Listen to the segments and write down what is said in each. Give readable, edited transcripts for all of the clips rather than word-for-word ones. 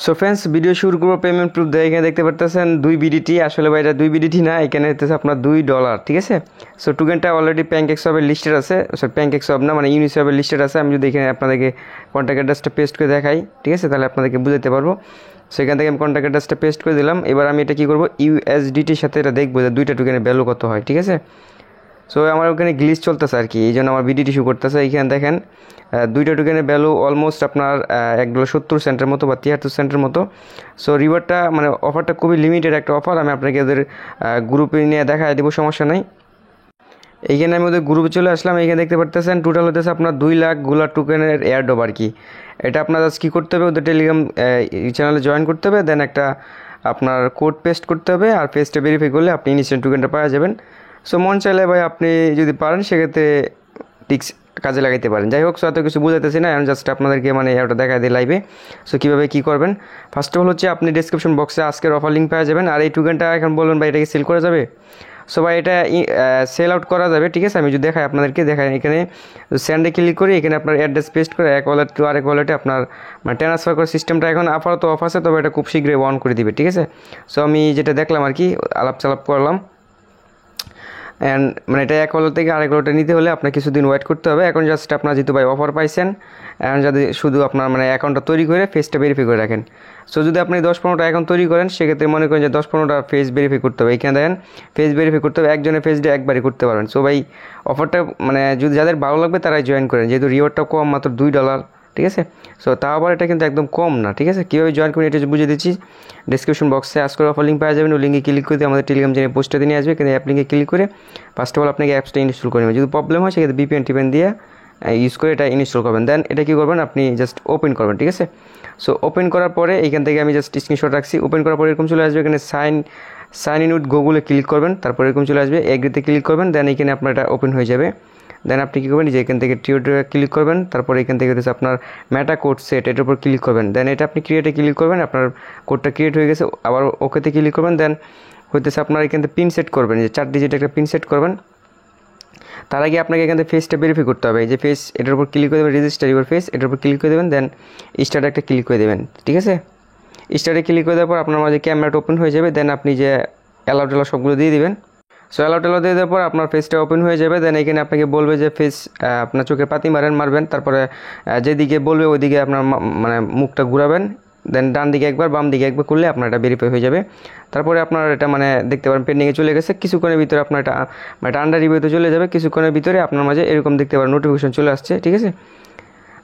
So friends, video শুরু করবো payment proof দিয়ে। এখানে দেখতে পারতেছেন 2 বিডিটি। আসলে ভাই এটা 2 বিডিটি না, এখানে হচ্ছে আপনার $2, ঠিক আছে। সো টোকেনটা অলরেডি প্যানকেকসওয়াপের লিস্টেড আছে। সো প্যানকেকসওয়াপ না, মানে ইউনিসওয়াপের লিস্টেড আছে। আমি যদি এখানে আপনাদেরকে কন্ট্যাক্ট অ্যাড্রেসটা পেস্ট করে দেখাই, ঠিক আছে, তাহলে আপনাদেরকে বুঝাতে পারবো। সো এখান থেকে আমি কন্ট্যাক্ট অ্যাড্রেসটা পেস্ট করে দিলাম। এবার আমি এটা কী করবো, ইউএসডিটির সাথে এটা দেখবো যে দুইটা টোকেনের ভ্যালু কত হয়, ঠিক আছে। সো আমার ওখানে গ্লিচ চলতেছে আর কি, এই জন্য আমার বিডিটি শু করতেছে। এইখানে দেখেন দুইটা টোকেনের ভ্যালু অলমোস্ট আপনার $1.70 মতো বা 73 সেন্টের মতো। সো রিওয়ার্ডটা মানে অফারটা খুবই লিমিটেড একটা অফার। আমি আপনাকে ওদের গ্রুপে নিয়ে দেখায় দেবো, সমস্যা নেই। এইখানে আমি ওদের গ্রুপে চলে আসলাম। এইখানে দেখতে পারতেছেন টোটাল হতেছে আপনার 2 লাখ গুলা টোকেনের এয়ারড্রপ আর কি। এটা আপনার জাস্ট কী করতে হবে, ওদের টেলিগ্রাম চ্যানেলে জয়েন করতে হবে, দেন একটা আপনার কোড পেস্ট করতে হবে, আর পেস্টটা ভেরিফাই করলে আপনি ইনস্ট্যান্ট টোকেনটা পাওয়া যাবেন। সো মন চাইলে ভাই আপনি যদি পারেন সেক্ষেত্রে টিক্স কাজে লাগাইতে পারেন। যাই হোক, সো এত কিছু বুঝাইতেছি না, আমি জাস্ট আপনাদেরকে মানে ওটা দেখাই দিই লাইভে। সো কীভাবে কী করবেন, ফার্স্ট অফ অল হচ্ছে আপনি ডিসক্রিপশন বক্সে আজকের অফার লিঙ্ক পাওয়া যাবেন। আর এই টোকেনটা এখন বলবেন ভাই এটাকে সেল করা যাবে। সো ভাই এটা সেল আউট করা যাবে, ঠিক আছে। আমি যদি দেখাই আপনাদেরকে, দেখাই এখানে স্যান্ডে ক্লিক করি, এখানে আপনার অ্যাড্রেস পেস্ট করে এক ওয়ালেট টু আরেক ওয়ালেটে আপনার মানে ট্রান্সফার করার সিস্টেমটা এখন আপাতত অফ আছে, তবে এটা খুব শীঘ্রই অন করে দিবে, ঠিক আছে। সো আমি যেটা দেখলাম আর কি, আলাপ চালাপ করলাম। অ্যান্ড মানে এটা এক ওয়ালেট থেকে আরেক ওয়ালেটে নিতে হলে আপনার কিছুদিন ওয়েট করতে হবে। এখন জাস্ট আপনার যেহেতু ভাই অফার পাইছেন, এখন যদি শুধু আপনার মানে অ্যাকাউন্টটা তৈরি করে ফেসটা ভেরিফাই করে রাখেন। সো যদি আপনি 10-15টা অ্যাকাউন্ট তৈরি করেন, সেক্ষেত্রে মনে করেন যে 10-15টা ফেস ভেরিফাই করতে হবে। এখানে দেখেন ফেস ভেরিফাই করতে হবে, একজনের ফেসটা একবারই করতে পারবেন। সো ভাই অফারটা মানে যদি যাদের ভালো লাগবে তারাই জয়েন করেন, যেহেতু রিওয়ার্ডটা কম, মাত্র $2, ঠিক আছে। সো তাও আবার এটা কিন্তু একদম কম না, ঠিক আছে। কীভাবে জয়েন করেন এটা বুঝিয়ে দিচ্ছি। ডিসক্রিপশন বক্সে আজকের অফার লিঙ্ক পাওয়া যাবেন, ওই লিঙ্কে ক্লিক করে আমাদের টেলিগ্রাম চ্যানেলে পোস্টে নিয়ে আসবে। কিন্তু অ্যাপ লিঙ্কে ক্লিক করে ফার্স্ট অফ অল আপনাকে অ্যাপসটা ইনস্টল করে নেবেন। যদি প্রবলেম হয় সেক্ষেত্রে VPN টিপেন দিয়ে ইউজ করে এটা ইনস্টল করবেন। দেন এটা কী করবেন, আপনি জাস্ট ওপেন করবেন, ঠিক আছে। সো ওপেন করার পরে এইখান থেকে আমি জাস্ট স্ক্রিনশট রাখছি। ওপেন করার পরে এরকম চলে আসবে, এখানে সাইন ইন উইথ গুগলে ক্লিক করবেন, তারপরে এরকম চলে আসবে, এগ্রিতে ক্লিক করবেন। দেন এখানে আপনার এটা ওপেন হয়ে যাবে। দেন আপনি কী করবেন, যে এখান থেকে টিওটা ক্লিক করবেন, তারপরে এখান থেকে হচ্ছে আপনার মেটা কোড সেট, এটার উপর ক্লিক করবেন। দেন এটা আপনি ক্রিয়েটে ক্লিক করবেন, আপনার কোডটা ক্রিয়েট হয়ে গেছে, আবার ওকেতে ক্লিক করবেন। দেন হইতেছে আপনার এখান থেকে পিন সেট করবেন, যে 4 ডিজিট একটা পিন সেট করবেন। তার আগে আপনাকে এখান থেকে ফেসটা ভেরিফাই করতে হবে। এই যে ফেস, এটার উপর ক্লিক করে দেবেন, রেজিস্টার ইউর ফেস, এটার উপর ক্লিক করে দেবেন। দেন স্টার্টে একটা ক্লিক করে দেবেন, ঠিক আছে। স্টার্টে ক্লিক করে দেওয়ার পর আপনার মাঝে ক্যামেরাটা ওপেন হয়ে যাবে। দেন আপনি যে অ্যালাউ টেলাউ সবগুলো দিয়ে দিবেন। সো অ্যালাউ টেলাউ দিয়ে দেওয়ার পর আপনার ফেসটা ওপেন হয়ে যাবে। দেন এখানে আপনাকে বলবে যে ফেস আপনার চোখের পাতি মারবেন। তারপরে যেদিকে বলবে ওইদিকে আপনার মানে মুখটা ঘুরাবেন। দেন ডান দিকে একবার, বাম দিকে একবার করলে আপনার এটা ভেরিফাই হয়ে যাবে। তারপরে আপনার এটা মানে দেখতে পারেন পেন্ডিংয়ে চলে গেছে। কিছুক্ষণের ভিতরে আপনার এটা আন্ডার রিভিউতে চলে যাবে। কিছুক্ষণের ভিতরে আপনার মাঝে এরকম দেখতে পারেন নোটিফিকেশন চলে আসছে, ঠিক আছে।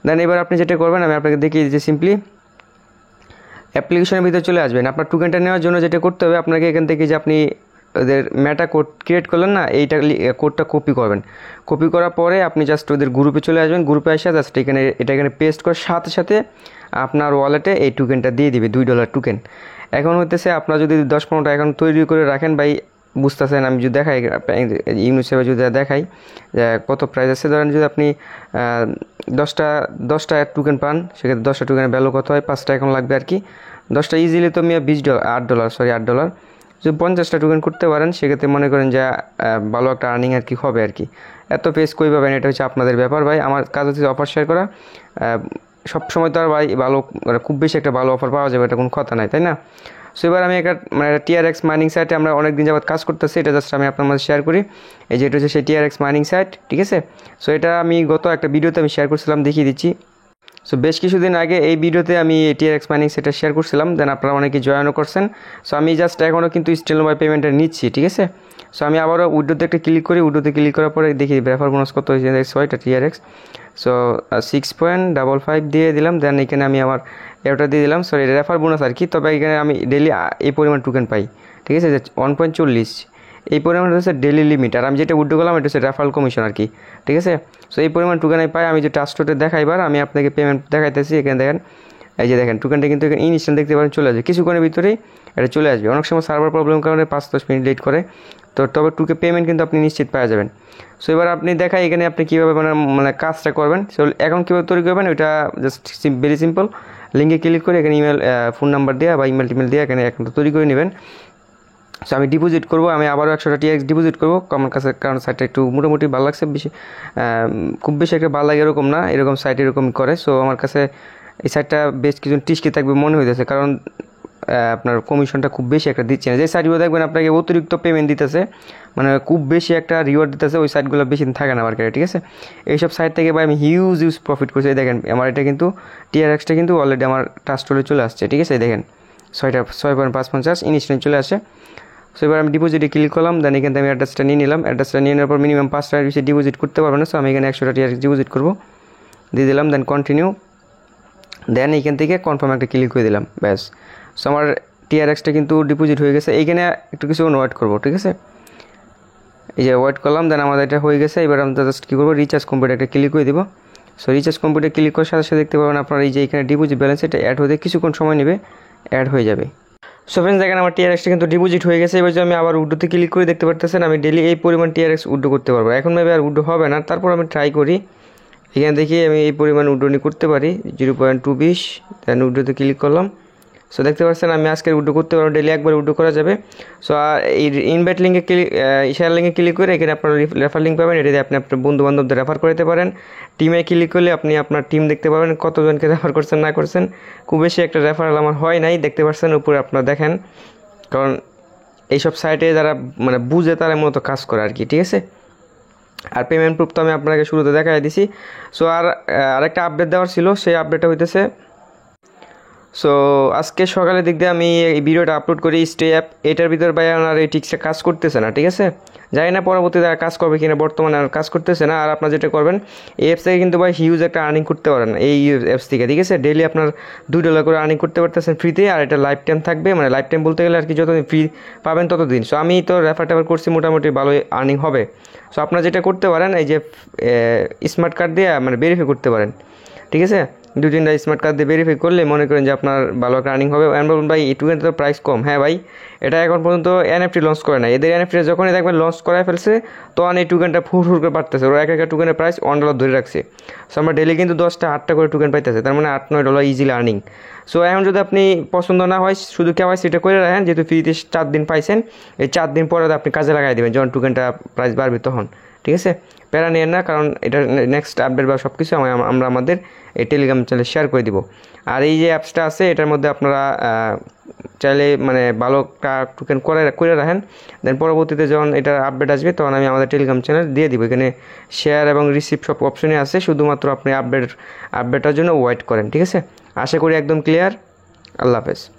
দেন এবার আপনি যেটা করবেন, আমি আপনাকে দেখিয়ে দিচ্ছি। সিম্পলি অ্যাপ্লিকেশনের ভিতরে চলে আসবেন। আপনার টোকেনটা নেওয়ার জন্য যেটা করতে হবে, আপনাকে এখান থেকে যে আপনি ওদের মেটা কোড ক্রিয়েট করলেন না, এইটা কোডটা কপি করবেন। কপি করার পরে আপনি জাস্ট ওদের গ্রুপে চলে আসবেন। গ্রুপে এসে জাস্ট এখানে পেস্ট করার সাথে সাথে আপনার ওয়ালেটে এই টোকেনটা দিয়ে দিবে, $2 টোকেন। এখন হইতেছে আপনার যদি 10-15টা এখন তৈরি করে রাখেন ভাই, বুঝতেছেন। আমি যদি দেখাই ইউনিসেফে যদি দেখাই যে কত প্রাইস আছে, ধরেন যদি আপনি 10টা টোকেন পান, সেক্ষেত্রে 10টা টোকেনের ভ্যালু কত হয়, 5টা এখন লাগবে আর কি। 10টা ইজিলি তো মিয়া $8, যদি 50টা টোকেন করতে পারেন, সেক্ষেত্রে মনে করেন যে ভালো একটা আর্নিং আর কি হবে আর কি। এত পেজ কই পাবেন, এটা হচ্ছে আপনাদের ব্যাপার ভাই। আমার কাজ হচ্ছে অফার শেয়ার করা। সব সময় তো আর ভাই ভালো খুব বেশি একটা ভালো অফার পাওয়া যাবে এটা কোনো কথা নাই, তাই না। সো এবার আমি একটা মানে TRX মাইনিং সাইটে আমরা অনেক দিন যাবত কাজ করতেছি, এটা জাস্ট আমি আপনার মধ্যে শেয়ার করি। এই যে এটা হচ্ছে সেই TRX মাইনিং সাইট, ঠিক আছে। সো এটা আমি গত একটা ভিডিওতে আমি শেয়ার করছিলাম, দেখিয়ে দিচ্ছি। সো বেশ কিছুদিন আগে এই ভিডিওতে আমি TRX মাইনিং সেটা শেয়ার করছিলাম। দেন আপনারা অনেকে জয়েনও করছেন। সো আমি জাস্ট এখনও কিন্তু স্টেল বাই পেমেন্টটা নিচ্ছি, ঠিক আছে। সো আমি আবারও উইডোতে একটা ক্লিক করি। উইডোতে ক্লিক করার পরে দেখি রেফার বোনাস কত হয়েছে, এটা TRX। সো 6.55 দিয়ে দিলাম। দেন এখানে আমি আমার এটা দিয়ে দিলাম, সরি রেফার বোনাস আর কি। তবে এখানে আমি ডেলি এই পরিমাণ টোকেন পাই, ঠিক আছে, যে 1.40 এই পরিমাণ হচ্ছে ডেলি লিমিট। আর আমি যেটা উইথড্র করলাম এটা হচ্ছে রেফারেল কমিশন আর কি, ঠিক আছে। সো এই পরিমাণ টোকেন আমি পাই। আমি যে ট্রাস্টোতে দেখাই, এবার আমি আপনাকে পেমেন্ট দেখাইতেছি। এখানে দেখেন, এই যে দেখেন টোকেনটা কিন্তু এখানে ইনস্ট্যান্ট দেখতে পারেন চলে আসবে, কিছুক্ষণের ভিতরেই এটা চলে আসবে। অনেক সময় সার্ভার প্রবলেমের কারণে 5-10 মিনিট লেট করে, তো তবে পেমেন্ট কিন্তু আপনি নিশ্চিত পাওয়া যাবেন। সো এবার আপনি দেখাই এখানে আপনি কীভাবে মানে কাজটা করবেন। সো অ্যাকাউন্ট কীভাবে তৈরি করবেন, ওইটা জাস্ট ভেরি সিম্পল। লিঙ্কে ক্লিক করে এখানে ইমেল ফোন নাম্বার দেওয়া বা ইমেল দিয়ে এখানে অ্যাকাউন্টটা তৈরি করে নেবেন। সো আমি ডিপোজিট করবো, আমি আবারও 100টা TRX ডিপোজিট করবো আমার কাছে, কারণ সাইটটা একটু মোটামুটি ভালো লাগছে। বেশি খুব বেশি একটা ভালো লাগে এরকম না, এরকম সাইট এরকম করে। সো আমার কাছে এই সাইটটা বেশ কিছু টিস্কি থাকবে মনে হইতেছে, কারণ আপনার কমিশনটা খুব বেশি একটা দিচ্ছে না। যে সাইটগুলো দেখবেন আপনাকে অতিরিক্ত পেমেন্ট দিতেছে, মানে খুব বেশি একটা রিওয়ার্ড দিতেছে, ওই সাইটগুলো বেশি দিন থাকে না মার্কেটে, ঠিক আছে। এইসব সাইট থেকে ভাই আমি হিউজ প্রফিট করছি। দেখেন আমার এটা কিন্তু TRX কিন্তু অলরেডি আমার ট্রাস্ট হলে চলে আসছে, ঠিক আছে। দেখেন 6.550 ইনস্ট্যান্ট চলে আসে। সো এবার আমি ডিপোজিটে ক্লিক করলাম, দেন এখান থেকে আমি অ্যাড্রেসটা নিয়ে নিলাম। অ্যাড্রেসটা নিয়ে নেওয়ার পর মিনিমাম 5 টাকার বেশি ডিপোজিট করতে পারবেন না, সো আমি এখানে 100 টাকা TRX ডিপোজিট করবো, দিয়ে দিলাম, দেন কন্টিনিউ, দেন এইখান থেকে কনফার্ম একটা ক্লিক করে দিলাম, ব্যাস। সো আমার TRXটা কিন্তু ডিপোজিট হয়ে গেছে। এইখানে একটু কিছু ওয়েট করবো, ঠিক আছে। এই যে ওয়েট করলাম, দেন আমাদের এটা হয়ে গেছে। এবার আমরা জাস্ট কী করবো, রিচার্জ কমপ্লিট একটা ক্লিক করে দিব। সো রিচার্জ কমপ্লিটে ক্লিক করার সাথে সাথে দেখতে পাবেন আপনার এই যে এখানে ডিপোজিট ব্যালেন্স, এটা অ্যাড হতে কিছুক্ষণ সময় নেবে, অ্যাড হয়ে যাবে। সো ফ্রেন্ডস দেখেন আমার TRXটা কিন্তু ডিপোজিট হয়ে গেছে। এবার যদি আমি আবার উড্ডোতে ক্লিক করে দেখতে পারতেছেন আমি ডেলি এই পরিমাণ TRX উড্ডো করতে পারবো। এখন মেবি আর উড্ডো হবে না, তারপর আমি ট্রাই করি। এখানে দেখি আমি এই পরিমাণ উড্ডোনি করতে পারি, 0.220, দেন উড্ডোতে ক্লিক করলাম। সো দেখতে পাচ্ছেন আমি আজকের উড্ডো করতে পারবো, ডেলি একবার উড্ডো করা যাবে। সো এই ইনভাইট লিঙ্কে শেয়ার লিঙ্কে ক্লিক করে এখানে আপনার রেফার লিঙ্ক পাবেন, এটাতে আপনি আপনার বন্ধু বান্ধবদের রেফার করতে পারেন। টিমে ক্লিক করলে আপনি আপনার টিম দেখতে পাবেন কতজনকে রেফার করছেন না করছেন। খুব বেশি একটা রেফারেল আমার হয় নাই, দেখতে পাচ্ছেন উপরে আপনারা দেখেন, কারণ এইসব সাইটে যারা মানে বুঝে তারা মূলত কাজ করে আর কি, ঠিক আছে। আর পেমেন্ট প্রুফ তো আমি আপনাকে শুরুতে দেখাই দিছি। সো আরেকটা আপডেট দেওয়ার ছিল, সেই আপডেটটা হইতেছে, সো আজকে সকালের দিক দিয়ে আমি এই ভিডিওটা আপলোড করি স্টে অ্যাপ, এটার ভিতর ভাই আর এই ঠিকসে কাজ করতেছে না, ঠিক আছে। জানি না পরবর্তীতে আর কাজ করবে কিনা, বর্তমানে আর কাজ করতেছে না। আর আপনার যেটা করবেন, এই অ্যাপস থেকে কিন্তু ভাই হিউজ একটা আর্নিং করতে পারেন এই অ্যাপস থেকে, ঠিক আছে। ডেইলি আপনার $2 করে আর্নিং করতে পারতেছেন ফ্রিতে, আর এটা লাইফ টাইম থাকবে, মানে লাইফ টাইম বলতে গেলে আর কি যতদিন ফ্রি পাবেন ততদিন। সো আমি তো রেফার টেফার করছি, মোটামুটি ভালোই আর্নিং হবে। সো আপনার যেটা করতে পারেন, এই যে স্মার্ট কার্ড দিয়ে মানে ভেরিফাই করতে পারেন, ঠিক আছে। 2-3টা স্মার্ট কার্ড দিয়ে ভেরিফাই করলে মনে করেন যে আপনার ভালো একটা আর্নিং হবে। বলুন ভাই ইটুকেন তো প্রাইস কম, হ্যাঁ ভাই, এটা এখন পর্যন্ত NFT লঞ্চ করে না। এদের NFT যখনই দেখবেন লঞ্চ করায় ফেলছে, তখন এই টোকেনটা ফুর করে বাড়তেছে। ওরা এক টোকেনের প্রাইস $1 ধরে রাখছে। সো আমরা ডেলি কিন্তু 10টা 8টা করে টোকেন পাইতেছে, তার মানে $8-9 ইজিলি আর্নিং। সো এখন যদি আপনি পছন্দ না হয় শুধু KYCটা করে রাখেন, যেহেতু ফ্রিতে 4 দিন পাইছেন, এই 4 দিন পরে আপনি কাজে লাগাই দেবেন যখন টোকেনটা প্রাইস বাড়বে তখন, ঠিক আছে। প্যারা নিয়েন না, কারণ এটা নেক্সট আপডেট বা সব কিছু আমরা আমাদের এই টেলিগ্রাম চ্যানেলে শেয়ার করে দিব। আর এই যে অ্যাপসটা আছে এটার মধ্যে আপনারা চাইলে মানে ভালো টোকেন করে রাখেন, দেন পরবর্তীতে যখন এটার আপডেট আসবে তখন আমি আমাদের টেলিগ্রাম চ্যানেল দিয়ে দিব। এখানে শেয়ার এবং রিসিভ সব অপশনই আছে, শুধুমাত্র আপনি আপডেটের জন্য ওয়েট করেন, ঠিক আছে। আশা করি একদম ক্লিয়ার। আল্লাহ হাফেজ।